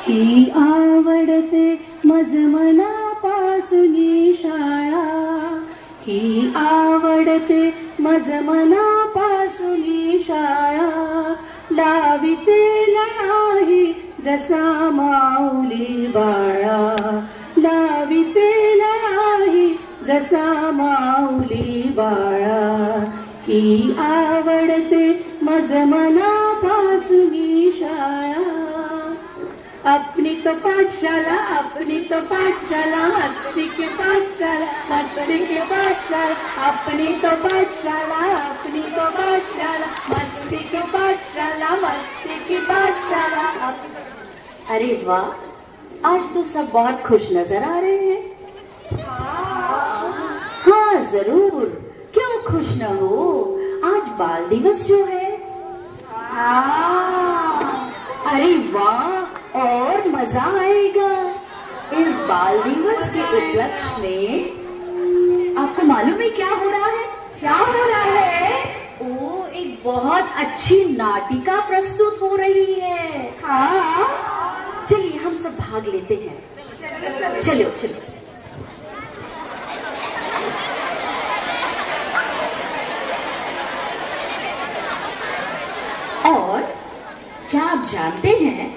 ही आवडते मज मनापासुनी शाळा, ही आवडते मज मनापासुनी शाळा, लाविते नाही जसा माऊली बाळा, लाविते नाही जसा माऊली बाळा, ही आवडते मज मनापासुनी शाळा। अपनी तो पाठशाला, अपनी तो पाठशाला, मस्ती की पाठशाला, मस्ती की पाठशाला, अपनी तो पाठशाला, अपनी तो पाठशाला, मस्ती की पाठशाला, मस्ती की पाठशाला। अरे वाह, आज तो सब बहुत खुश नजर आ रहे हैं। हाँ जरूर, क्यों खुश न हो, आज बाल दिवस जो है। अरे वाह, और मजा आएगा। इस बाल दिवस के उपलक्ष्य में आपको मालूम है क्या हो रहा है? क्या हो रहा है? ओ, एक बहुत अच्छी नाटिका प्रस्तुत हो रही है। हाँ, चलिए हम सब भाग लेते हैं। चलो चलो। और क्या आप जानते हैं,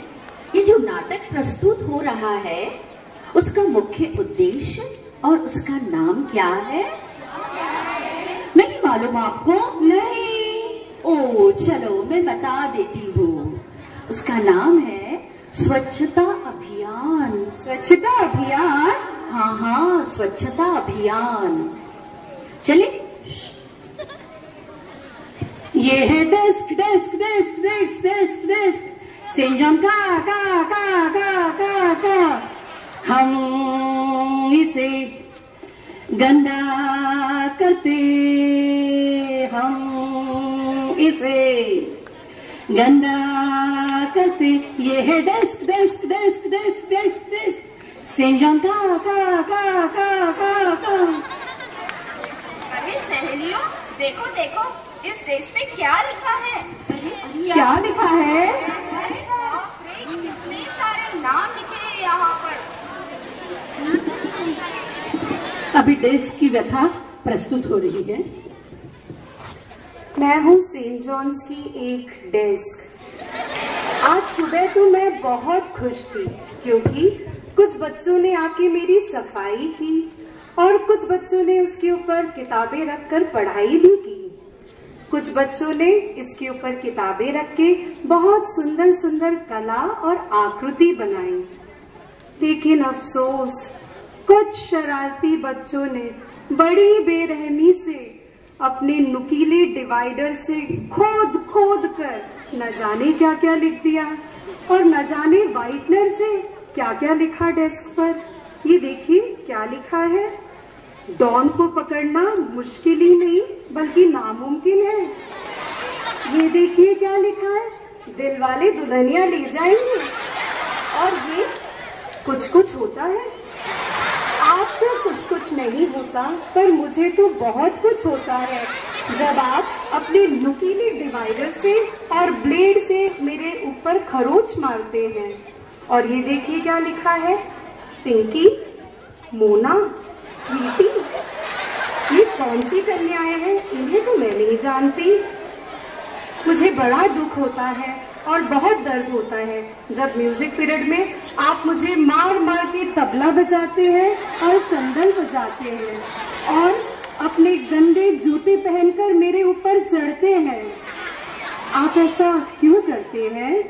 ये जो नाटक प्रस्तुत हो रहा है उसका मुख्य उद्देश्य और उसका नाम क्या है? नहीं मालूम आपको? नहीं। ओ चलो मैं बता देती हूँ। उसका नाम है स्वच्छता अभियान। स्वच्छता अभियान? हाँ हाँ, स्वच्छता अभियान। चलिए। ये है desk desk desk desk desk desk, syndrome का का का का का का। हम इसे गंदा करते, हम इसे गंदा करते। ये है desk desk desk desk desk desk, syndrome का का का का का का। अरे सहेलियों, देखो देखो, इस डेस्क पे क्या लिखा है? क्या लिखा है? कितने सारे नाम लिखे हैं यहाँ पर। अभी डेस्क की व्यथा प्रस्तुत हो रही है। मैं हूँ सेंट जॉन्स की एक डेस्क। आज सुबह तो मैं बहुत खुश थी क्योंकि कुछ बच्चों ने आके मेरी सफाई की और कुछ बच्चों ने उसके ऊपर किताबें रखकर पढ़ाई भी की। कुछ बच्चों ने इसके ऊपर किताबें रख के बहुत सुंदर सुंदर कला और आकृति बनाई। लेकिन अफसोस, कुछ शरारती बच्चों ने बड़ी बेरहमी से अपने नुकीले डिवाइडर से खोद खोद कर न जाने क्या क्या लिख दिया और न जाने व्हाइटनर से क्या क्या लिखा डेस्क पर। ये देखिए क्या लिखा है, डॉन को पकड़ना मुश्किल ही नहीं बल्कि नामुमकिन है। ये देखिए क्या लिखा है, दिल वाले दुल्हनिया ले जाएंगे। और ये कुछ कुछ होता है। आपको कुछ कुछ नहीं होता, पर मुझे तो बहुत कुछ होता है जब आप अपने नुकीले डिवाइडर से और ब्लेड से मेरे ऊपर खरोच मारते हैं। और ये देखिए क्या लिखा है, पिंकी, मोना, स्वीटी। ये कौन सी कन्याएं हैं? इन्हें तो मैं नहीं जानती। मुझे बड़ा दुख होता है और बहुत दर्द होता है जब म्यूजिक पीरियड में आप मुझे मार मार के तबला बजाते हैं और संदल बजाते हैं और अपने गंदे जूते पहनकर मेरे ऊपर चढ़ते हैं। आप ऐसा क्यों करते हैं?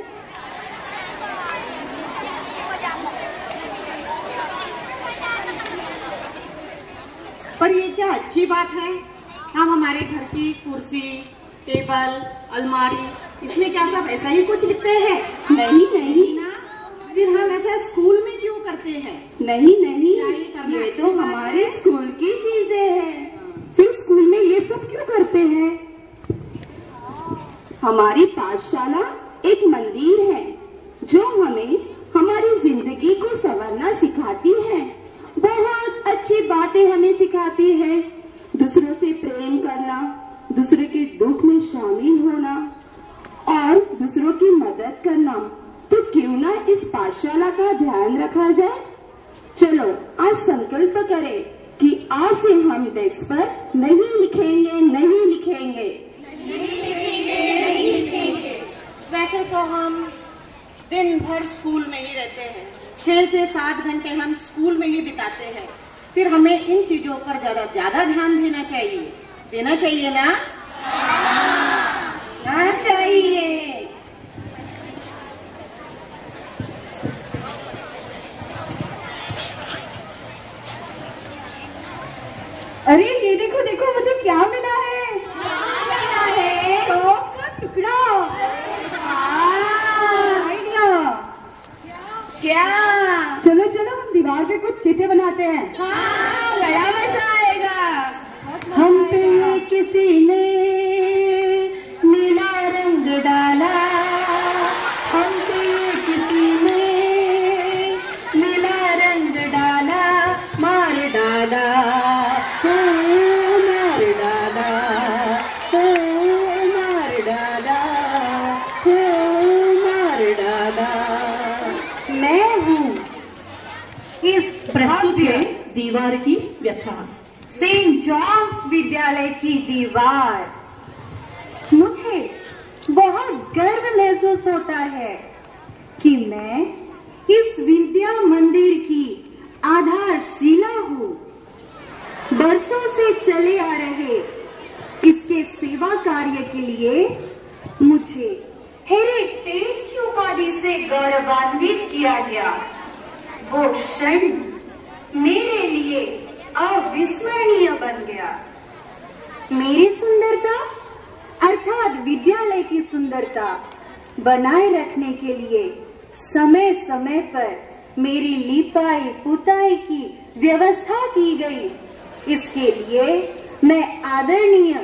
पर ये क्या अच्छी बात है, हम हमारे घर की कुर्सी, टेबल, अलमारी, इसमें क्या सब ऐसा ही कुछ लिखते हैं? नहीं नहीं ना, फिर हम ऐसा स्कूल में क्यों करते हैं? नहीं नहीं, करना ये अच्छी तो बात हमारे है। स्कूल की चीजें हैं। फिर स्कूल में ये सब क्यों करते हैं? हमारी पाठशाला एक मंदिर है जो हमें हमारी जिंदगी को संवरना सिखाती है। बहुत अच्छी बातें हमें सिखाती है, दूसरों से प्रेम करना, दूसरे के दुख में शामिल होना और दूसरों की मदद करना। तो क्यों क्यों ना इस पाठशाला का ध्यान रखा जाए। चलो आज संकल्प करें कि आज से हम डेस्क पर नहीं लिखेंगे, नहीं लिखेंगे। वैसे तो हम दिन भर स्कूल में ही रहते हैं, 6 से 7 घंटे हम स्कूल में ही बिताते हैं। फिर हमें इन चीजों पर ज्यादा ध्यान देना चाहिए ना? हाँ चाहिए। अरे ये देखो देखो, मुझे क्या मिला है? मिला है टॉप का टुकड़ा। आइडिया क्या? चलो चलो हम दीवार पे कुछ चित्र बनाते हैं। हाँ, बड़ा मजा आएगा। हम पे ये किसी ने नीला रंग डाला, हम पे ये किसी ने नीला रंग डाला, मार डाला, मार डाला, मार डाला, मार डाला। मैं हूँ इस भव्य दीवार की व्यथा, सेंट जॉन्स विद्यालय की दीवार। मुझे बहुत गर्व महसूस होता है कि मैं इस विद्या मंदिर की आधारशिला हूँ। बरसों से चले आ रहे इसके सेवा कार्य के लिए मुझे हेरिटेज की उपाधि से गौरवान्वित किया गया। वो क्षण मेरे लिए अविस्मरणीय बन गया। मेरी सुंदरता अर्थात विद्यालय की सुंदरता बनाए रखने के लिए समय समय पर मेरी लिपाई पुताई की व्यवस्था की गई। इसके लिए मैं आदरणीय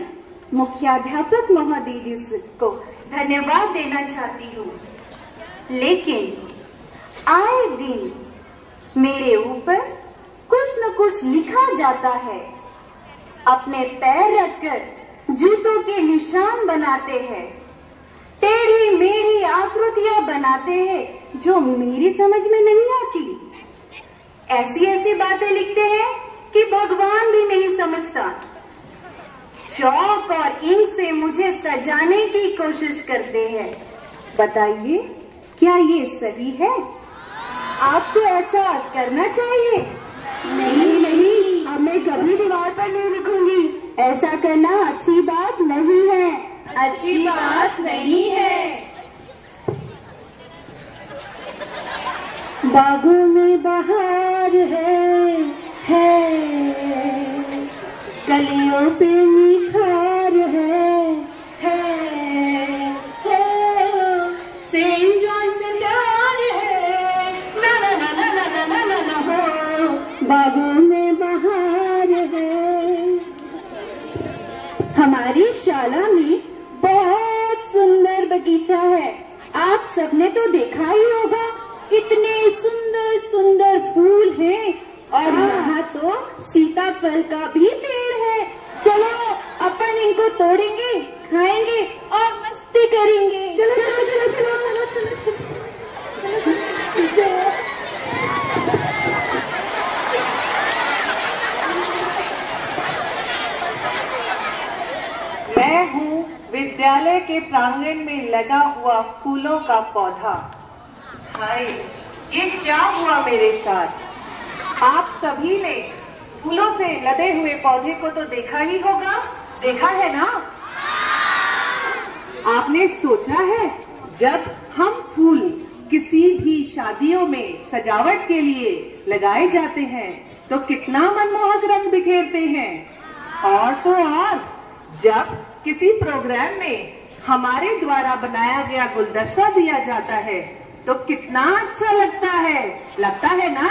मुख्याध्यापक महोदय जी को धन्यवाद देना चाहती हूँ। लेकिन आए दिन मेरे ऊपर कुछ न कुछ लिखा जाता है। अपने पैर रखकर जूतों के निशान बनाते हैं, टेढ़ी मेढ़ी आकृतियां बनाते हैं जो मेरी समझ में नहीं आती। ऐसी ऐसी बातें लिखते हैं कि भगवान भी नहीं समझता। चौक और इंक से मुझे सजाने की कोशिश करते हैं। बताइए क्या ये सही है? आपको ऐसा करना चाहिए। नहीं नहीं, अब मैं कभी दीवार पर नहीं लिखूंगी। ऐसा करना अच्छी बात नहीं है। अच्छी बात नहीं है। बागों में बहार है कलियों पे निखार है सेंट जॉन से प्यार है, ना ना ना ना ना ना ना ना ना हो, बागों में बहार है। हमारी शाला में बहुत सुंदर बगीचा है। आप सबने तो देखा ही होगा, इतने सुंदर सुंदर फूल हैं और यहाँ तो सीताफल का भी पेड़ है। चलो अपन इनको तोड़ेंगे, खाएंगे और मस्ती करेंगे। चलो चलो चलो चलो चलो चलो चलो चलो। मैं हूँ विद्यालय के प्रांगण में लगा हुआ फूलों का पौधा। हाय, ये क्या हुआ मेरे साथ? आप सभी ने फूलों से लदे हुए पौधे को तो देखा ही होगा, देखा है ना? आपने सोचा है जब हम फूल किसी भी शादियों में सजावट के लिए लगाए जाते हैं तो कितना मनमोहक रंग बिखेरते हैं। और तो और जब किसी प्रोग्राम में हमारे द्वारा बनाया गया गुलदस्ता दिया जाता है तो कितना अच्छा लगता है ना?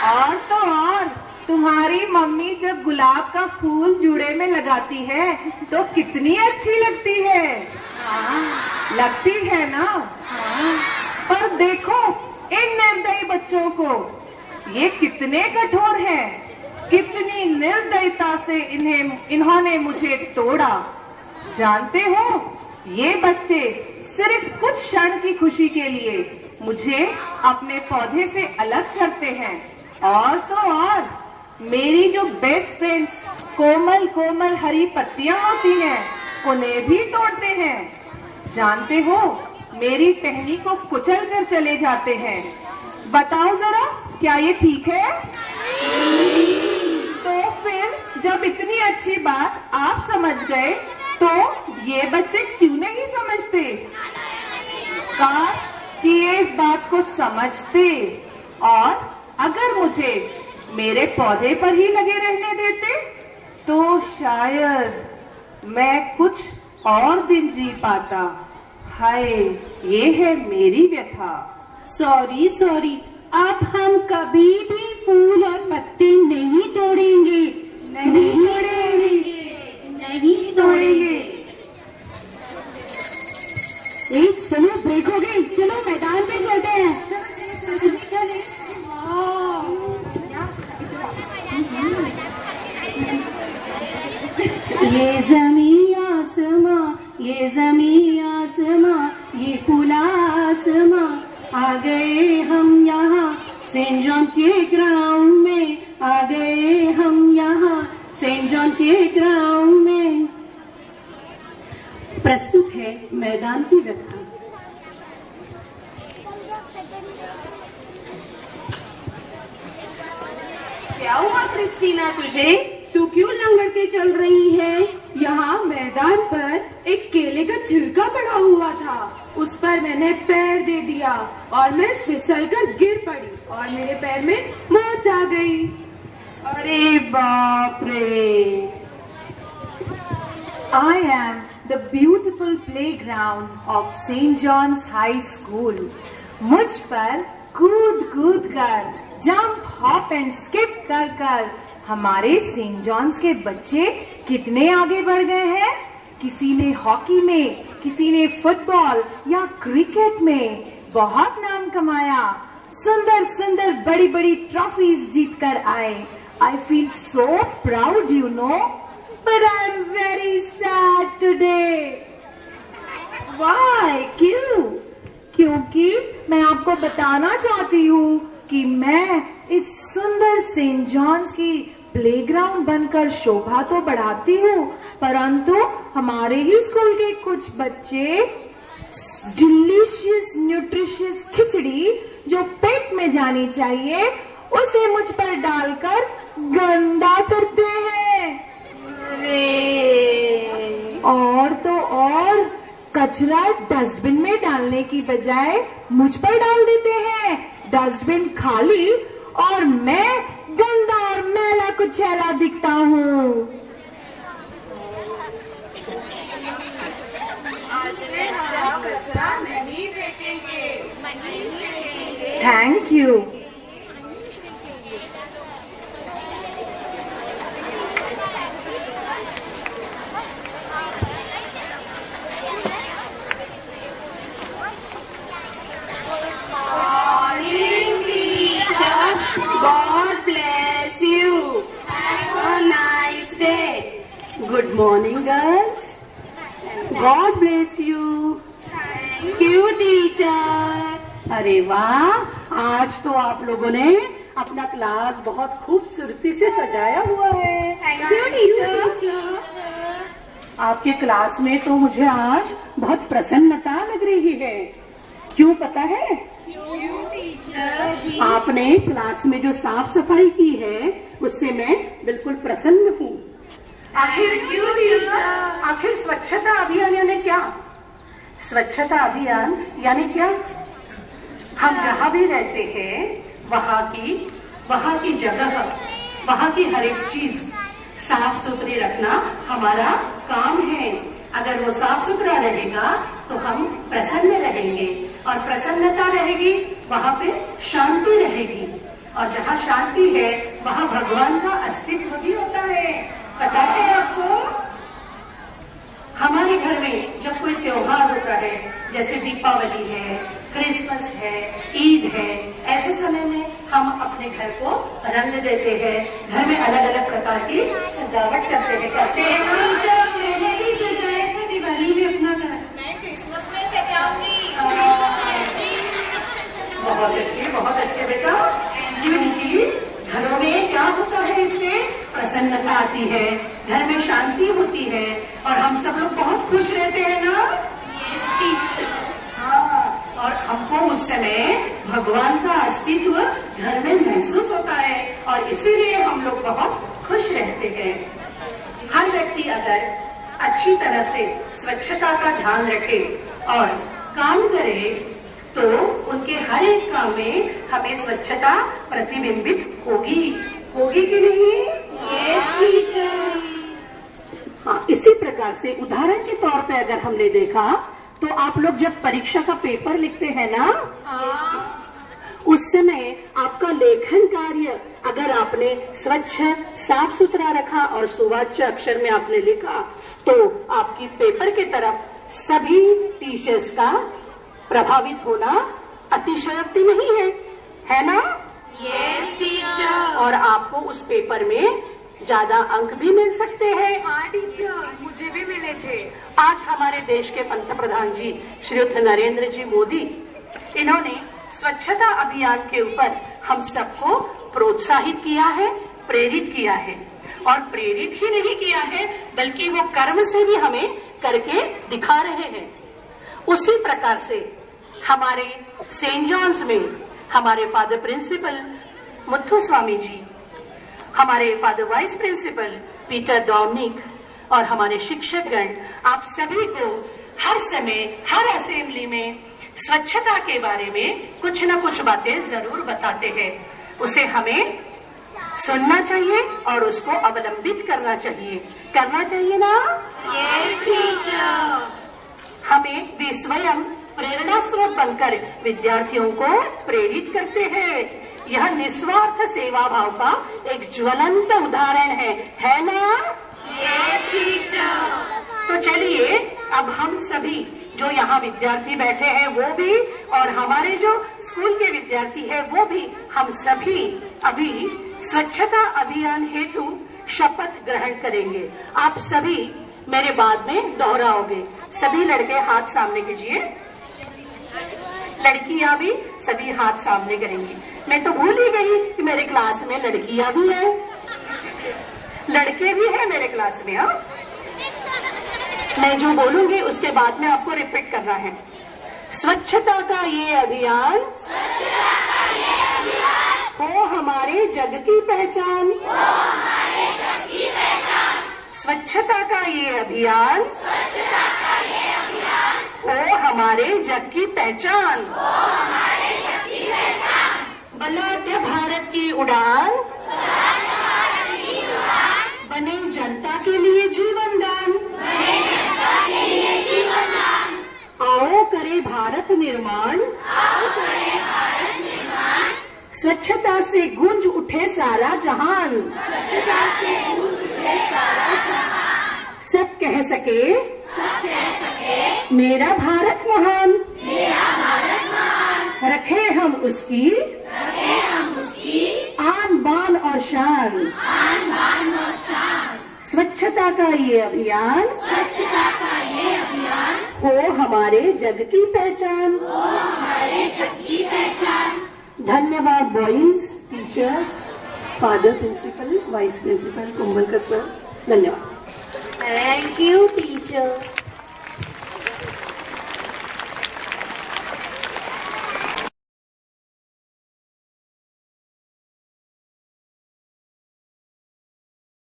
और तो और तुम्हारी मम्मी जब गुलाब का फूल जूड़े में लगाती है तो कितनी अच्छी लगती है। लगती है ना? पर देखो इन निर्दयी बच्चों को, ये कितने कठोर हैं, कितनी निर्दयता से इन्होंने मुझे तोड़ा। जानते हो, ये बच्चे सिर्फ कुछ क्षण की खुशी के लिए मुझे अपने पौधे से अलग करते हैं। और तो और मेरी जो बेस्ट फ्रेंड्स कोमल कोमल हरी पत्तियां होती हैं, उन्हें भी तोड़ते हैं। जानते हो, मेरी टहनी को कुचल कर चले जाते हैं। बताओ जरा, क्या ये ठीक है? तो फिर जब इतनी अच्छी बात आप समझ गए, तो ये बच्चे क्यों नहीं समझते? काश कि ये इस बात को समझते और अगर मुझे मेरे पौधे पर ही लगे रहने देते, तो शायद मैं कुछ और दिन जी पाता। हाय, ये है मेरी व्यथा। सॉरी सॉरी, अब हम कभी भी फूल और पत्ते नहीं तोड़ेंगे। नहीं तोड़ेंगे। एक सुनो, ब्रेक हो गई, चलो मैदान में चलते हैं। ये ज़मीं आसमां, ये ज़मीं आसमां, ये खुला आसमां, आ गए हम यहाँ सेंट जॉन के ग्राउंड में, आ गए हम यहाँ सेंट जॉन के ग्राउंड में। प्रस्तुत है मैदान की व्यथा। क्या हुआ क्रिस्टीना तुझे? तू क्यों लंगड़ते चल रही है? यहाँ मैदान पर एक केले का छिलका पड़ा हुआ था, उस पर मैंने पैर दे दिया और मैं फिसलकर गिर पड़ी और मेरे पैर में मोच आ गई। अरे बाप रे! I am the beautiful playground of St. John's High School. मुझ पर कूद कूद कर, जंप हॉप एंड स्किप कर कर हमारे सेंट जॉन्स के बच्चे कितने आगे बढ़ गए हैं। किसी ने हॉकी में, किसी ने फुटबॉल या क्रिकेट में बहुत नाम कमाया, सुंदर सुंदर बड़ी बड़ी ट्रॉफीज जीत कर आए। I feel so proud, you know, but I am very sad today. Why? क्यों? क्योंकि मैं आपको बताना चाहती हूँ कि मैं इस सुंदर सेंट जॉन्स की प्लेग्राउंड बनकर शोभा तो बढ़ाती हूँ, परंतु हमारे ही स्कूल के कुछ बच्चे डिलीशियस न्यूट्रिशियस खिचड़ी जो पेट में जानी चाहिए, उसे मुझ पर डालकर गंदा करते हैं। और तो और कचरा डस्टबिन में डालने की बजाय मुझ पर डाल देते हैं। डस्टबिन खाली और मैं गंदा और मैला कुचैला दिखता हूँ। Thank you. God bless you. Have a nice day. Good morning, girls. God bless you. Thank you, teacher. अरे वाह, आज तो आप लोगों ने अपना क्लास बहुत खूबसूरती से सजाया हुआ है। Thank you, teacher. आपके क्लास में तो मुझे आज बहुत प्रसन्नता लग रही है। क्यों पता है? आपने क्लास में जो साफ सफाई की है, उससे मैं बिल्कुल प्रसन्न हूँ। आखिर स्वच्छता अभियान यानी क्या? स्वच्छता अभियान यानी क्या? हम जहाँ भी रहते हैं, वहाँ की जगह, वहाँ की हर एक चीज साफ सुथरी रखना हमारा काम है। अगर वो साफ सुथरा रहेगा तो हम प्रसन्न रहेंगे, और प्रसन्नता रहेगी वहाँ पे शांति रहेगी, और जहाँ शांति है वहाँ भगवान का अस्तित्व भी होता है। पता है आपको? हमारे घर में जब कोई त्योहार होता है, जैसे दीपावली है, क्रिसमस है, ईद है, ऐसे समय में हम अपने घर को रंग देते हैं, घर में अलग अलग प्रकार की सजावट करते हैं। मैंने भी सजाया था दिवाली में अपना घर। मैं क्रिसमस में सजाऊंगी। आती है, घर में शांति होती है और हम सब लोग बहुत खुश रहते हैं ना। हाँ, और हमको उस समय भगवान का अस्तित्व घर में महसूस होता है और इसीलिए हम लोग बहुत खुश रहते हैं। हर व्यक्ति अगर अच्छी तरह से स्वच्छता का ध्यान रखे और काम करे तो उनके हर एक काम में हमें स्वच्छता प्रतिबिंबित होगी कि नहीं? हाँ, इसी प्रकार से उदाहरण के तौर पे अगर हमने देखा तो आप लोग जब परीक्षा का पेपर लिखते हैं ना, उस समय आपका लेखन कार्य अगर आपने स्वच्छ साफ सुथरा रखा और सुवाच्य अक्षर में आपने लिखा तो आपकी पेपर के तरफ सभी टीचर्स का प्रभावित होना अतिशयोक्ति नहीं है ना? Yes teacher. और आपको उस पेपर में ज्यादा अंक भी मिल सकते हैं। हाँ टीचर, मुझे भी मिले थे। आज हमारे देश के पंतप्रधान जी श्रीयुक्त नरेंद्र जी मोदी, इन्होंने स्वच्छता अभियान के ऊपर हम सबको प्रोत्साहित किया है, प्रेरित किया है और प्रेरित ही नहीं किया है बल्कि वो कर्म से भी हमें करके दिखा रहे हैं। उसी प्रकार से हमारे सेंट जॉन्स में हमारे फादर प्रिंसिपल मुथु स्वामी जी, हमारे father vice principal Peter Dominic और हमारे शिक्षकगण, आप सभी को हर समय हर असेंबली में स्वच्छता के बारे में कुछ न कुछ बातें जरूर बताते हैं। उसे हमें सुनना चाहिए और उसको अवलंबित करना चाहिए ना? Yes teacher. हमें वे स्वयं प्रेरणा स्रोत बनकर विद्यार्थियों को प्रेरित करते हैं। यह निस्वार्थ सेवा भाव का एक ज्वलंत उदाहरण है ना? Yes teacher. तो चलिए अब हम सभी जो यहाँ विद्यार्थी बैठे हैं वो भी और हमारे जो स्कूल के विद्यार्थी हैं वो भी, हम सभी अभी स्वच्छता अभियान हेतु शपथ ग्रहण करेंगे। आप सभी मेरे बाद में दोहराओगे। सभी लड़के हाथ सामने कीजिए, लड़कियां भी सभी हाथ सामने करेंगी। मैं तो भूल ही गई कि मेरे क्लास में लड़कियां भी हैं, लड़के भी हैं मेरे क्लास में। हाँ, मैं जो बोलूंगी उसके बाद में आपको रिपीट करना है। स्वच्छता का ये अभियान हो हमारे जग की पहचान। स्वच्छता का ये अभियान हो हमारे जग की पहचान। बलाढ्य भारत की उड़ान, बने जनता के लिए जीवन दान। आओ करे भारत निर्माण, स्वच्छता से गूंज उठे सारा जहान। सब कह सके मेरा भारत महान, रखे हम उसकी आन बान और शान। स्वच्छता का ये अभियान हो हमारे जग की पहचान। धन्यवाद boys, teachers, father principal, vice principal Kumbhalkar sir, धन्यवाद। Thank you teacher.